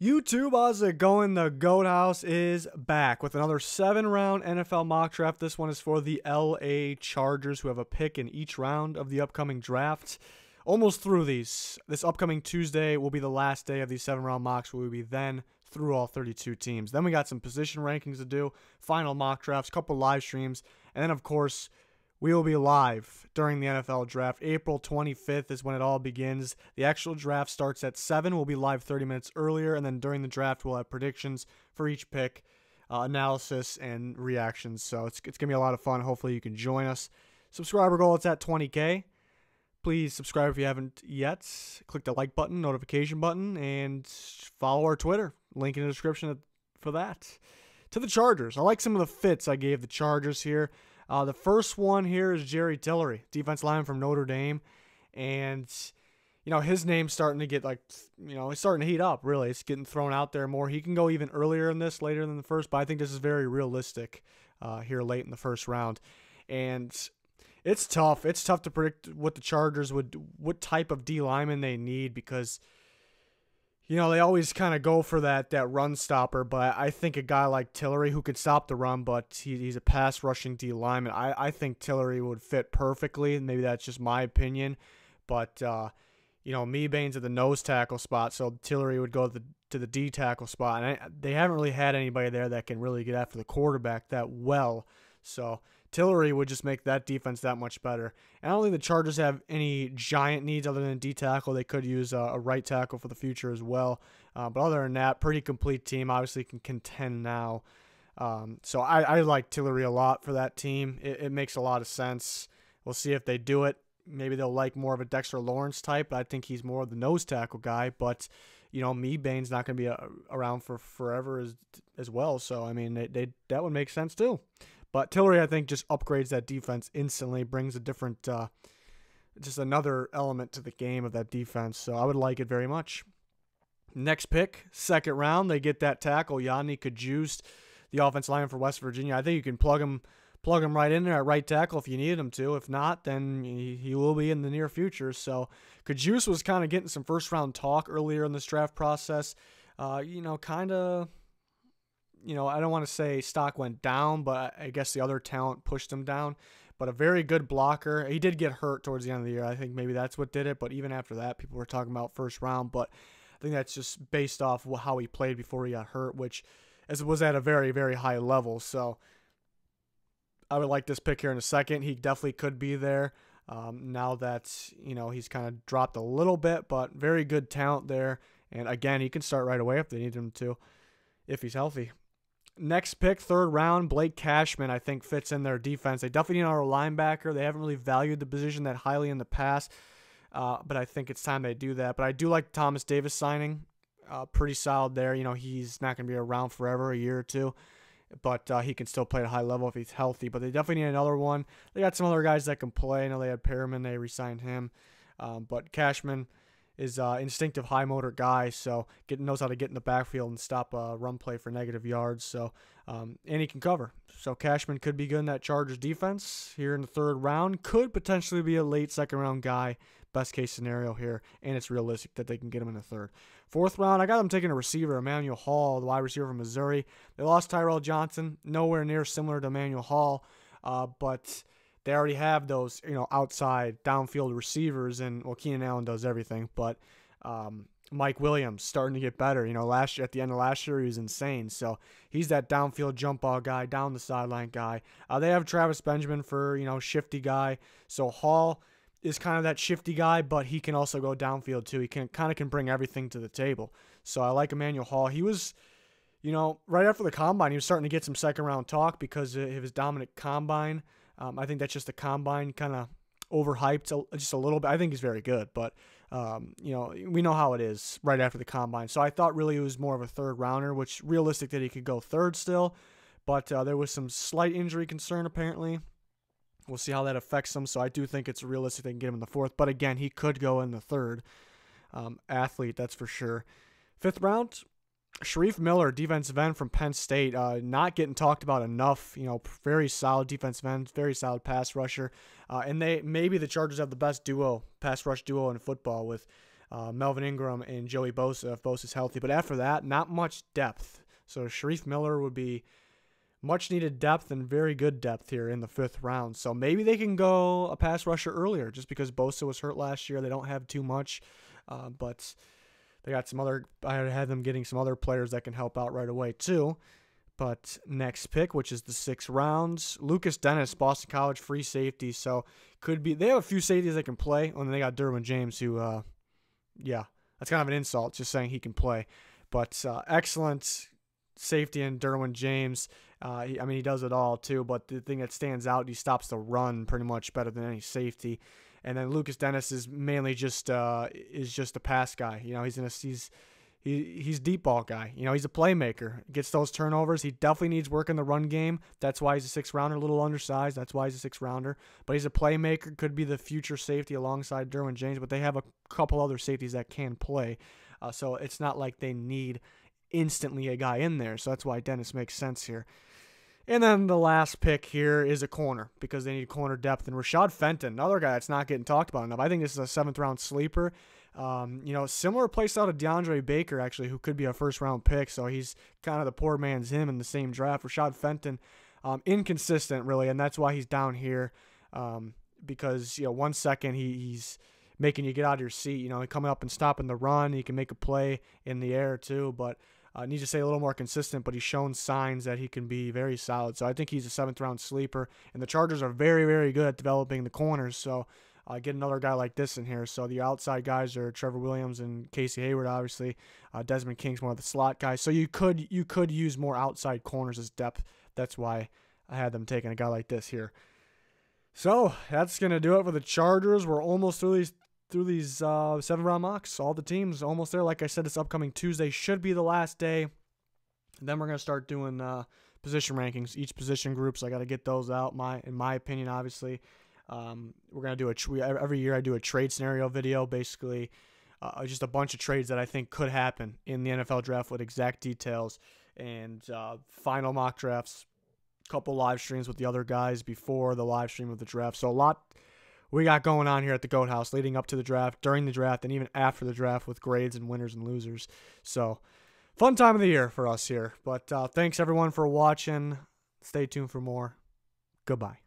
YouTube, how's it going? The Goat House is back with another 7-round NFL mock draft. This one is for the LA Chargers, who have a pick in each round of the upcoming draft. Almost through these. This upcoming Tuesday will be the last day of these 7-round mocks, where we'll be then through all 32 teams. Then we got some position rankings to do, final mock drafts, couple live streams, and then, of course, we will be live during the NFL draft. April 25th is when it all begins. The actual draft starts at 7. We'll be live 30 minutes earlier, and then during the draft, we'll have predictions for each pick, analysis, and reactions. So it's going to be a lot of fun. Hopefully you can join us. Subscriber goal, it's at 20K. Please subscribe if you haven't yet. Click the like button, notification button, and follow our Twitter. Link in the description for that. To the Chargers. I like some of the fits I gave the Chargers here. The first one here is Jerry Tillery, defense lineman from Notre Dame. And, his name's starting to get it's starting to heat up, really. It's getting thrown out there more. He can go even earlier in this, later than the first, but I think this is very realistic here late in the first round. And it's tough. It's tough to predict what the Chargers what type of D lineman they need, because they always kind of go for that run stopper, but I think a guy like Tillery, who could stop the run, but he's a pass rushing D lineman, I think Tillery would fit perfectly. Maybe that's just my opinion, but Meebane's at the nose tackle spot, so Tillery would go to the D tackle spot, and they haven't really had anybody there that can really get after the quarterback that well, so Tillery would just make that defense that much better. And I don't think the Chargers have any giant needs other than a D tackle. They could use a right tackle for the future as well. But other than that, pretty complete team. Obviously can contend now. So I like Tillery a lot for that team. It makes a lot of sense. We'll see if they do it. Maybe they'll like more of a Dexter Lawrence type. I think he's more of the nose tackle guy. But, Meebane's not going to be around for forever as well. So, I mean, that would make sense too. But Tillery, I think, just upgrades that defense instantly, brings a different, just another element to the game of that defense. So I would like it very much. Next pick, second round, they get that tackle, Yanni Kajust, the offensive lineman for West Virginia. I think you can plug him right in there at right tackle if you needed him to. If not, then he will be in the near future. So Kajust was kind of getting some first-round talk earlier in this draft process. Kind of... I don't want to say stock went down, but I guess the other talent pushed him down. But a very good blocker. He did get hurt towards the end of the year. I think maybe that's what did it. But even after that, people were talking about first round. But I think that's just based off how he played before he got hurt, which was at a very, very high level. So I would like this pick here in a second. He definitely could be there now that, he's kind of dropped a little bit. But very good talent there. And again, he can start right away if they need him to, if he's healthy. Next pick, third round, Blake Cashman, I think, fits in their defense. They definitely need another linebacker. They haven't really valued the position that highly in the past, but I think it's time they do that. But I do like Thomas Davis signing. Pretty solid there. He's not going to be around forever, a year or two, but he can still play at a high level if he's healthy. But they definitely need another one. They got some other guys that can play. I know they had Perriman. They re-signed him. But Cashman is an instinctive high motor guy, so knows how to get in the backfield and stop a run play for negative yards. So and he can cover. So Cashman could be good in that Chargers defense here in the third round. Could potentially be a late second round guy. Best case scenario here, and it's realistic that they can get him in the third. Fourth round, I got them taking a receiver, Emmanuel Hall, the wide receiver from Missouri. They lost Tyrell Johnson, nowhere near similar to Emmanuel Hall, but they already have those, outside downfield receivers, and Keenan Allen does everything. But Mike Williams starting to get better. Last year, at the end of last year, he was insane. So he's that downfield jump ball guy, down the sideline guy. They have Travis Benjamin for shifty guy. So Hall is kind of that shifty guy, but he can also go downfield too. He can bring everything to the table. So I like Emmanuel Hall. He was, right after the combine, he was starting to get some second round talk because of his dominant combine. I think that's just the combine kind of overhyped just a little bit. I think he's very good, but, we know how it is right after the combine. So I thought really it was more of a third rounder, which realistic that he could go third still, but there was some slight injury concern apparently. We'll see how that affects him. So I do think it's realistic they can get him in the fourth, but again, he could go in the third. Athlete, that's for sure. Fifth round, Sharif Miller, defensive end from Penn State, not getting talked about enough. Very solid defensive end, very solid pass rusher. And maybe the Chargers have the best pass rush duo in football with Melvin Ingram and Joey Bosa if Bosa's healthy. But after that, not much depth. So Sharif Miller would be much needed depth and very good depth here in the 5th round. So maybe they can go a pass rusher earlier just because Bosa was hurt last year. They don't have too much, but they got some other. I had them getting some other players that can help out right away too. But next pick, which is the 6th round, Lucas Dennis, Boston College free safety. So could be they have a few safeties that can play, and then they got Derwin James, who, yeah, that's kind of an insult just saying he can play. But excellent safety in Derwin James. He does it all too. But the thing that stands out, he stops the run pretty much better than any safety. And then Lucas Dennis is mainly just a pass guy. He's deep ball guy. He's a playmaker. Gets those turnovers. He definitely needs work in the run game. That's why he's a 6th rounder, a little undersized. That's why he's a 6th rounder. But he's a playmaker. Could be the future safety alongside Derwin James. But they have a couple other safeties that can play. So it's not like they need instantly a guy in there. So that's why Dennis makes sense here. And then the last pick here is a corner because they need corner depth. And Rashad Fenton, another guy that's not getting talked about enough. I think this is a 7th round sleeper. Similar play style to DeAndre Baker, actually, who could be a 1st round pick. So he's kind of the poor man's him in the same draft. Rashad Fenton, inconsistent, really. And that's why he's down here because, 1 second he's making you get out of your seat. Coming up and stopping the run. He can make a play in the air, too. But needs to stay a little more consistent, but he's shown signs that he can be very solid. So I think he's a 7th round sleeper. And the Chargers are very, very good at developing the corners. So get another guy like this in here. So the outside guys are Trevor Williams and Casey Hayward, obviously. Desmond King's one of the slot guys. So you could use more outside corners as depth. That's why I had them taking a guy like this here. So that's going to do it for the Chargers. We're almost through these 7-round mocks. All the teams almost there. Like I said, this upcoming Tuesday should be the last day. And then we're going to start doing position rankings, each position group. So I got to get those out, in my opinion, obviously. We're going to do every year I do a trade scenario video, basically just a bunch of trades that I think could happen in the NFL draft with exact details and final mock drafts, couple live streams with the other guys before the live stream of the draft. So a lot we got going on here at the Goat House leading up to the draft, during the draft, and even after the draft with grades and winners and losers. So fun time of the year for us here. But thanks, everyone, for watching. Stay tuned for more. Goodbye.